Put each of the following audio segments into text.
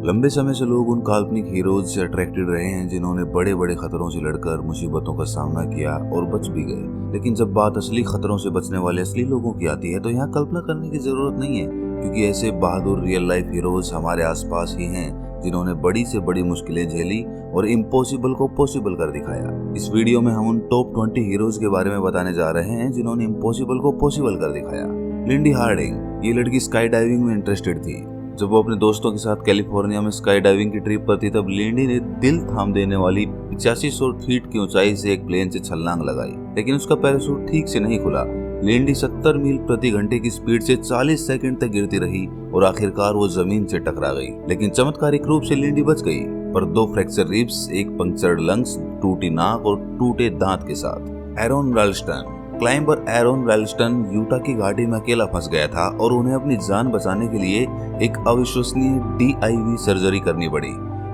लंबे समय से लोग उन काल्पनिक हीरोज से अट्रैक्टेड रहे हैं जिन्होंने बड़े बड़े खतरों से लड़कर मुसीबतों का सामना किया और बच भी गए। लेकिन जब बात असली खतरों से बचने वाले असली लोगों की आती है तो यहाँ कल्पना करने की जरूरत नहीं है, क्योंकि ऐसे बहादुर रियल लाइफ हीरोज हमारे आसपास ही हैं जिन्होंने बड़ी से बड़ी मुश्किलें झेली और इम्पॉसिबल को पॉसिबल कर दिखाया। इस वीडियो में हम उन टॉप 20 हीरोज के बारे में बताने जा रहे हैं जिन्होंने इम्पॉसिबल को पॉसिबल कर दिखाया। लिंडी हार्डिंग, ये लड़की स्काई डाइविंग में इंटरेस्टेड थी। जब वो अपने दोस्तों के साथ कैलिफोर्निया में स्काई डाइविंग की ट्रिप पर थी तब लिंडी ने दिल थाम देने वाली 8500 फीट की ऊंचाई से एक प्लेन से छलांग लगाई, लेकिन उसका पैराशूट ठीक से नहीं खुला। लिंडी 70 मील प्रति घंटे की स्पीड से 40 सेकंड तक गिरती रही और आखिरकार वो जमीन से टकरा गई। लेकिन चमत्कारिक रूप से लिंडी बच गई, पर 2 फ्रैक्चर रिब्स, एक पंक्चर्ड लंग्स, टूटी नाक और टूटे दांत के साथ। एरोन रैल्स्टन, क्लाइंबर एरोन रैल्स्टन यूटा की घाटी में अकेला फंस गया था और उन्हें अपनी जान बचाने के लिए एक अविश्वसनीय DIV सर्जरी करनी पड़ी।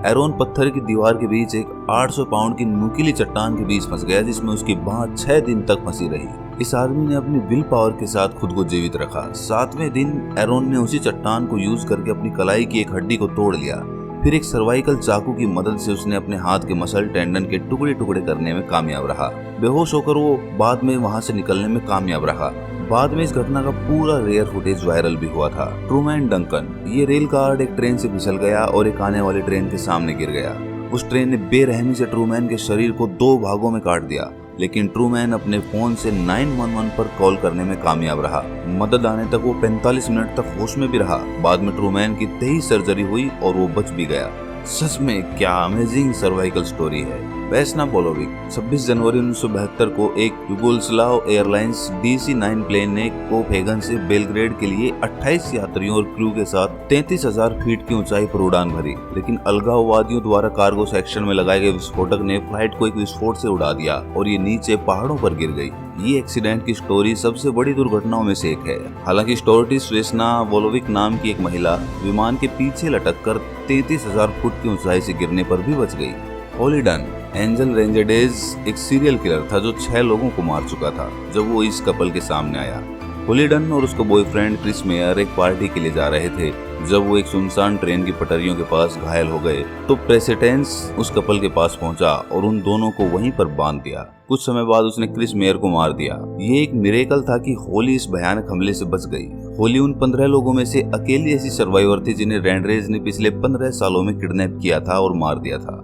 एरोन पत्थर की दीवार के बीच एक 800 पाउंड की नुकीली चट्टान के बीच फंस गया, जिसमें उसकी बांह 6 दिन तक फंसी रही। इस आदमी ने अपनी विल पावर के साथ खुद को जीवित रखा। 7वें दिन एरोन ने उसी चट्टान को यूज करके अपनी कलाई की एक हड्डी को तोड़ लिया। फिर एक सर्वाइकल चाकू की मदद से उसने अपने हाथ के मसल टेंडन के टुकड़े टुकड़े करने में कामयाब रहा। बेहोश होकर वो बाद में वहां से निकलने में कामयाब रहा। बाद में इस घटना का पूरा रेयर फुटेज वायरल भी हुआ था। ट्रूमैन डंकन, ये रेल गार्ड एक ट्रेन से फिसल गया और एक आने वाली ट्रेन के सामने गिर गया। उस ट्रेन ने बेरहमी से ट्रूमैन के शरीर को 2 भागों में काट दिया, लेकिन ट्रूमैन अपने फोन से 911 पर कॉल करने में कामयाब रहा। मदद आने तक वो 45 मिनट तक होश में भी रहा। बाद में ट्रूमैन की 23 सर्जरी हुई और वो बच भी गया। सच में क्या अमेजिंग सर्वाइकल स्टोरी है। वेस्ना पोलोविक, 26 जनवरी 1972 को एक युगोस्लाव एयरलाइंस DC-9 प्लेन ने कोपेनहेगन से बेलग्रेड के लिए 28 यात्रियों और क्रू के साथ 33,000 फीट की ऊंचाई पर उड़ान भरी। लेकिन अलगाववादियों द्वारा कार्गो सेक्शन में लगाए गए विस्फोटक ने फ्लाइट को एक विस्फोट से उड़ा दिया और ये नीचे पहाड़ों पर गिर गई। ये एक्सीडेंट की स्टोरी सबसे बड़ी दुर्घटनाओं में से एक है। हालांकि स्टोर्टिस वेस्ना वोलोविक नाम की एक महिला विमान के पीछे लटक कर 33,000 फुट की ऊंचाई से गिरने पर भी बच गई। होली डन, एंजल रेंजेडेज एक सीरियल किलर था जो 6 लोगों को मार चुका था जब वो इस कपल के सामने आया। होली डन और उसका बॉयफ्रेंड क्रिस मेयर एक पार्टी के लिए जा रहे थे। जब वो एक सुनसान ट्रेन की पटरियों के पास घायल हो गए तो प्रेसिडेंस उस कपल के पास पहुंचा और उन दोनों को वहीं पर बांध दिया। कुछ समय बाद उसने क्रिस मेयर को मार दिया। ये एक मिरेकल था कि होली इस भयानक हमले से बच गई। होली उन 15 लोगों में से अकेली ऐसी सर्वाइवर थी जिन्हें रैंडरेज ने पिछले 15 सालों में किडनैप किया था और मार दिया था।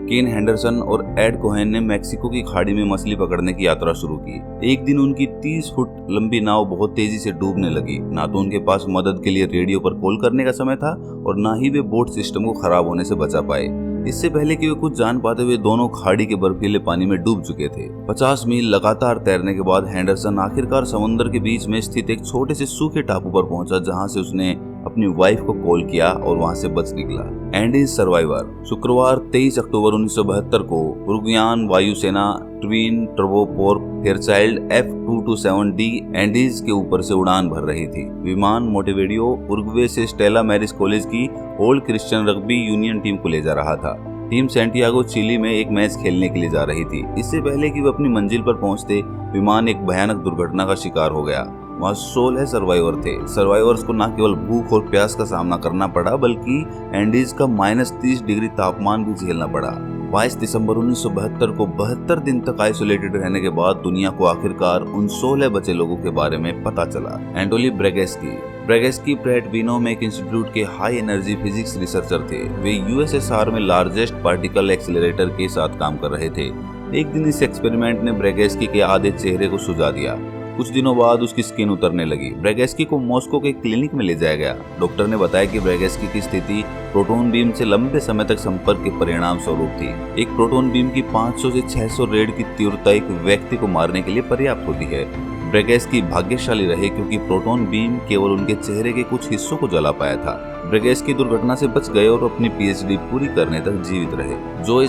केन हेंडरसन और एड कोहेन ने मैक्सिको की खाड़ी में मछली पकड़ने की यात्रा शुरू की। एक दिन उनकी 30 फुट लंबी नाव बहुत तेजी से डूबने लगी। ना तो उनके पास मदद के लिए रेडियो पर कॉल करने का समय था और ना ही वे बोट सिस्टम को खराब होने से बचा पाए। इससे पहले कि वे कुछ जान पाते हुए दोनों खाड़ी के बर्फीले पानी में डूब चुके थे। 50 मील लगातार तैरने के बाद हेंडरसन आखिरकार समुद्र के बीच में स्थित एक छोटे से सूखे टापू पर पहुंचा, जहां से उसने अपनी वाइफ को कॉल किया और वहां से बच निकला। एंडीज सर्वाइवर, शुक्रवार 23 अक्टूबर 1972 को उरुग्वेयन वायुसेना ट्विन टर्बोपोर फेयरचाइल्ड F227D एंडीज के ऊपर से उड़ान भर रही थी। विमान मोंटेविडियो, उरुग्वे से स्टेला मैरिस कॉलेज की old Christian rugby union team को ले जा रहा था। टीम सैंटियागो चिली में एक मैच खेलने के लिए जा रही थी। इससे पहले कि वे अपनी मंजिल पर पहुंचते विमान एक भयानक दुर्घटना का शिकार हो गया। वहाँ 16 सर्वाइवर थे। सर्वाइवर्स को न केवल भूख और प्यास का सामना करना पड़ा बल्कि एंडीज का -30 डिग्री तापमान भी झेलना पड़ा। 22 दिसंबर 1972 को 72 दिन तक आइसोलेटेड रहने के बाद दुनिया को आखिरकार उन 16 बचे लोगों के बारे में पता चला। एंटोली ब्रेगेस्की प्रैट विनो में एक इंस्टीट्यूट के हाई एनर्जी फिजिक्स रिसर्चर थे। वे USSR में लार्जेस्ट पार्टिकल एक्सीलरेटर के साथ काम कर रहे थे। एक दिन इस एक्सपेरिमेंट ने ब्रेगेस्की के आधे चेहरे को सुझा दिया। कुछ दिनों बाद उसकी स्किन उतरने लगी। ब्रेगेस्की को मॉस्को के क्लिनिक में ले जाया गया। डॉक्टर ने बताया कि ब्रेगेस्की की स्थिति प्रोटॉन बीम से लंबे समय तक संपर्क के परिणाम स्वरूप थी। एक प्रोटॉन बीम की 500 से 600 रेड की तीव्रता एक व्यक्ति को मारने के लिए पर्याप्त होती है। ब्रेगेस्की भाग्यशाली रहे क्योंकि प्रोटॉन बीम केवल उनके चेहरे के कुछ हिस्सों को जला पाया था। ब्रेगेस्की दुर्घटना से बच गए और अपनी PhD पूरी करने तक जीवित रहे। जोए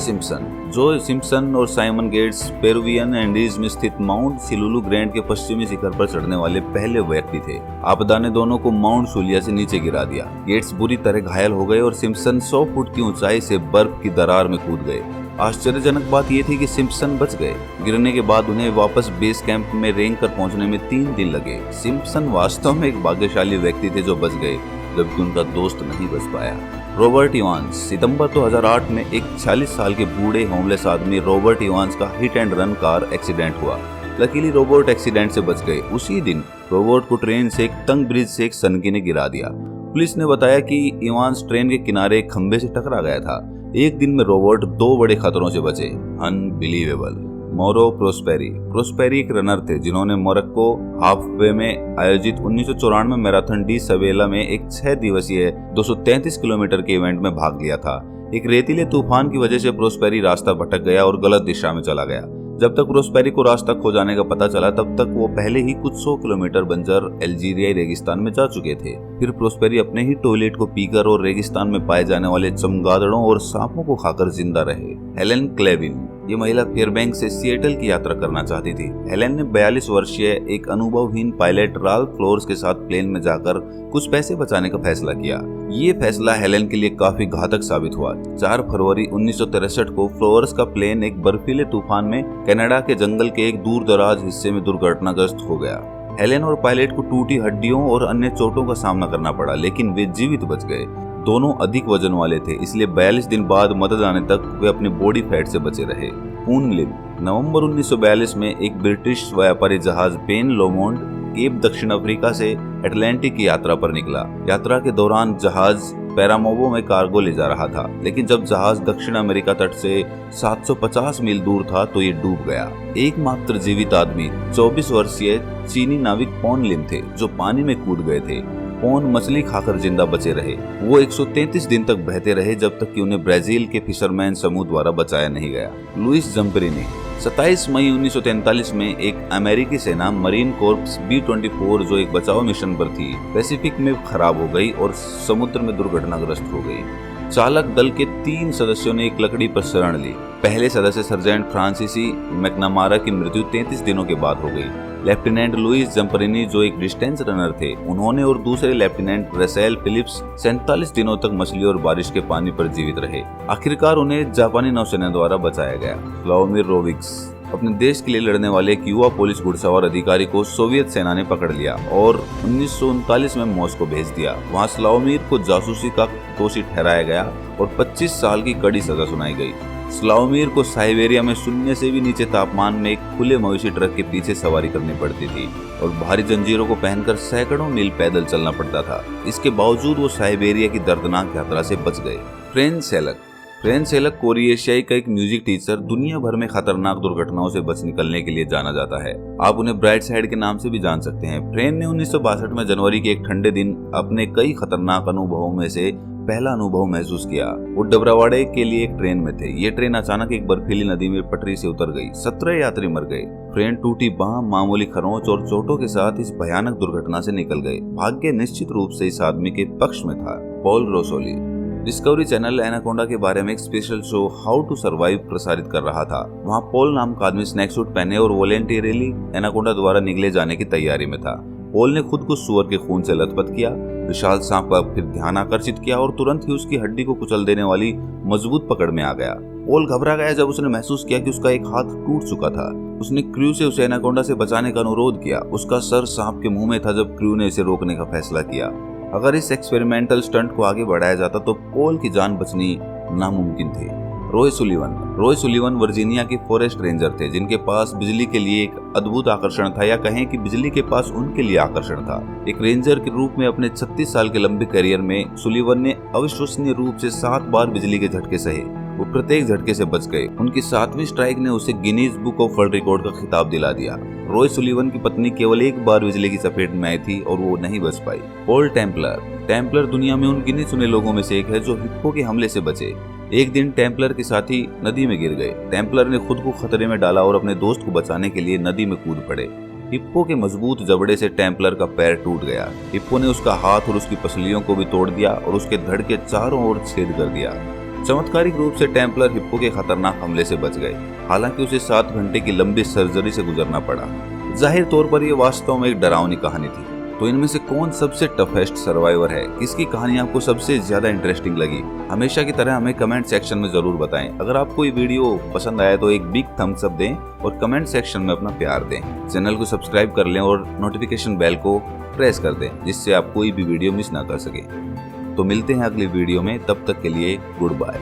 सिम्पसन और साइमन गेट्स पेरुवियन एंडीज में स्थित माउंट सिलुलु ग्रैंड के पश्चिमी शिखर पर चढ़ने वाले पहले व्यक्ति थे। आपदा ने दोनों को माउंट सुलिया से नीचे गिरा दिया। गेट्स बुरी तरह घायल हो गए और सिम्पसन 100 फुट की ऊंचाई से बर्फ की दरार में कूद गए। आश्चर्यजनक बात यह थी कि सिम्पसन बच गए। गिरने के बाद उन्हें वापस बेस कैंप में रेंग कर पहुंचने में 3 दिन लगे। सिम्पसन वास्तव में एक भाग्यशाली व्यक्ति थे जो बच गए, जबकि उनका दोस्त नहीं बच पाया। Robert Evans. सितंबर 2008 में एक 46 साल के बूढ़े होमलेस आदमी रॉबर्ट इवांस का hit and run car accident हुआ। लकीली रॉबर्ट एक्सीडेंट से बच गए। उसी दिन रॉबर्ट को ट्रेन से एक तंग ब्रिज से एक सनकी ने गिरा दिया। पुलिस ने बताया कि इवांस ट्रेन के किनारे एक खंबे से टकरा गया था। एक दिन में रॉबर्ट 2 बड़े खतरों से बचे। अनबिलीवेबल। मोरो प्रोस्पेरी एक रनर थे जिन्होंने मोरक्को हाफवे में आयोजित 1994 मैराथन डी सवेला में एक 6 दिवसीय 233 किलोमीटर के इवेंट में भाग लिया था। एक रेतीले तूफान की वजह से प्रोस्पेरी रास्ता भटक गया और गलत दिशा में चला गया। जब तक प्रोस्पेरी को रास्ता खो जाने का पता चला तब तक वो पहले ही कुछ 100 किलोमीटर बंजर अल्जीरियाई रेगिस्तान में जा चुके थे। फिर प्रोस्पेरी अपने ही टॉयलेट को पीकर और रेगिस्तान में पाए जाने वाले चमगादड़ों और सांपों को खाकर जिंदा रहे। हेलेन क्लेविन। ये महिला फेयरबैंक से सिएटल की यात्रा करना चाहती थी। हेलेन ने 42 वर्षीय एक अनुभवहीन पायलट राल्फ फ्लोर्स के साथ प्लेन में जाकर कुछ पैसे बचाने का फैसला किया। ये फैसला हेलेन के लिए काफी घातक साबित हुआ। 4 फरवरी 1963 को फ्लोर्स का प्लेन एक बर्फीले तूफान में कनाडा के जंगल के एक दूर दराज हिस्से में दुर्घटनाग्रस्त हो गया। हेलेन और पायलट को टूटी हड्डियों और अन्य चोटों का सामना करना पड़ा, लेकिन वे जीवित बच गए। दोनों अधिक वजन वाले थे, इसलिए 42 दिन बाद मदद आने तक वे अपने बॉडी फैट से बचे रहे। पून लिम। नवंबर 1942 में एक ब्रिटिश व्यापारी जहाज पेन लोमोंड केप दक्षिण अफ्रीका से अटलांटिक की यात्रा पर निकला। यात्रा के दौरान जहाज पैरामोवो में कार्गो ले जा रहा था, लेकिन जब जहाज दक्षिण अमेरिका तट से 750 मील दूर था तो ये डूब गया। एकमात्र जीवित आदमी 24 वर्षीय चीनी नाविक पोन लिम थे, जो पानी में कूद गए थे। पोन मछली खाकर जिंदा बचे रहे। वो 133 दिन तक बहते रहे जब तक कि उन्हें ब्राजील के फिशरमैन समूह द्वारा बचाया नहीं गया। लुइस जम्परिनी। 27 मई 1943 में एक अमेरिकी सेना मरीन कोर्प्स B-24 जो एक बचाव मिशन पर थी, पैसिफिक में खराब हो गई और समुद्र में दुर्घटनाग्रस्त हो गई। चालक दल के 3 सदस्यों ने एक लकड़ी पर शरण ली। पहले सदस्य सर्जेंट फ्रांसीसी मैकनामारा की मृत्यु 33 दिनों के बाद हो गई। लेफ्टिनेंट लुइस जम्परिनी जो एक डिस्टेंस रनर थे, उन्होंने और दूसरे लेफ्टिनेंट रेसेल फिलिप्स 47 दिनों तक मछली और बारिश के पानी पर जीवित रहे। आखिरकार उन्हें जापानी नौसेना द्वारा बचाया गया। स्लावोमिर रोविक्स। अपने देश के लिए लड़ने वाले एक युवा पुलिस घुड़सवार अधिकारी को सोवियत सेना ने पकड़ लिया और 1939 में मॉस्को भेज दिया। वहां स्लावोमिर को जासूसी का दोषी ठहराया गया और 25 साल की कड़ी सजा सुनाई गई। स्लावोमिर को साइबेरिया में शून्य से भी नीचे तापमान में एक खुले मवेशी ट्रक के पीछे सवारी करनी पड़ती थी और भारी जंजीरों को पहनकर सैकड़ों मील पैदल चलना पड़ता था। इसके बावजूद वो साइबेरिया की दर्दनाक यात्रा से बच गए। फ्रेंच सेलक कोरिएशियाई का एक म्यूजिक टीचर दुनिया भर में खतरनाक दुर्घटनाओं से बच निकलने के लिए जाना जाता है। आप उन्हें ब्राइट साइड के नाम से भी जान सकते हैं। फ्रेन ने 1962 में जनवरी के एक ठंडे दिन अपने कई खतरनाक अनुभवों में से पहला अनुभव महसूस किया। वो डबरावाड़े के लिए एक ट्रेन में थे। ये ट्रेन अचानक एक बर्फीली नदी में पटरी से उतर गई। 17 यात्री मर गए। ट्रेन टूटी बांह, मामूली खरोंच और चोटों के साथ इस भयानक दुर्घटना से निकल गए। भाग्य निश्चित रूप से इस आदमी के पक्ष में था। Paul Rosolie. Discovery Channel anaconda के बारे में एक special show how to survive प्रसारित कर रहा था। वहाँ पॉल नाम का आदमी स्नैक सूट पहने और वॉलेंटियरली एनाकोंडा द्वारा निगले जाने की तैयारी में था। पॉल ने खुद को सुअर के खून से लथपथ किया, विशाल सांप का फिर ध्यान आकर्षित किया और तुरंत ही उसकी हड्डी को कुचल देने वाली मजबूत पकड़ में आ गया। पॉल घबरा गया जब उसने महसूस किया कि उसका एक हाथ टूट चुका था। उसने क्रू से उसे एनाकोंडा से बचाने का अनुरोध किया। उसका सर सांप के मुंह में था जब क्रू ने इसे रोकने का फैसला किया। अगर इस एक्सपेरिमेंटल स्टंट को आगे बढ़ाया जाता तो पॉल की जान बचनी नामुमकिन थी। रॉय सुलिवन वर्जीनिया के फॉरेस्ट रेंजर थे जिनके पास बिजली के लिए एक अद्भुत आकर्षण था, या कहें कि बिजली के पास उनके लिए आकर्षण था। एक रेंजर के रूप में अपने 36 साल के लंबे करियर में सुलिवन ने अविश्वसनीय रूप से 7 बार बिजली के झटके सहे। वो प्रत्येक झटके से बच गए। उनकी 7वीं स्ट्राइक ने उसे Guinness book of world record का खिताब दिला दिया। रॉय सुलिवन की पत्नी केवल एक बार बिजली की चपेट में आई थी और वो नहीं बच पाई। पॉल टेम्पलर दुनिया में उन गिने चुने लोगों में से एक है जो हिप्पो के हमले से बचे। एक दिन टेम्पलर के साथी नदी में गिर गए। टेम्पलर ने खुद को खतरे में डाला और अपने दोस्त को बचाने के लिए नदी में कूद पड़े। हिप्पो के मजबूत जबड़े से टेम्पलर का पैर टूट गया। हिप्पो ने उसका हाथ और उसकी पसलियों को भी तोड़ दिया और उसके धड़ के चारों ओर छेद कर दिया। चमत्कारिक रूप से टेम्पलर हिप्पो के खतरनाक हमले से बच गए, हालांकि उसे 7 घंटे की लंबी सर्जरी से गुजरना पड़ा। जाहिर तौर पर यह वास्तव में एक डरावनी कहानी थी। तो इनमें से कौन सबसे टफेस्ट सर्वाइवर है? किसकी कहानी आपको सबसे ज्यादा इंटरेस्टिंग लगी? हमेशा की तरह हमें कमेंट सेक्शन में जरूर बताएं। अगर आपको ये वीडियो पसंद आया तो एक बिग थम्स अप दें और कमेंट सेक्शन में अपना प्यार दें। चैनल को सब्सक्राइब कर लें और नोटिफिकेशन बेल को प्रेस कर दें जिससे आप कोई भी वीडियो मिस ना कर सके। तो मिलते हैं अगली वीडियो में, तब तक के लिए गुड बाय।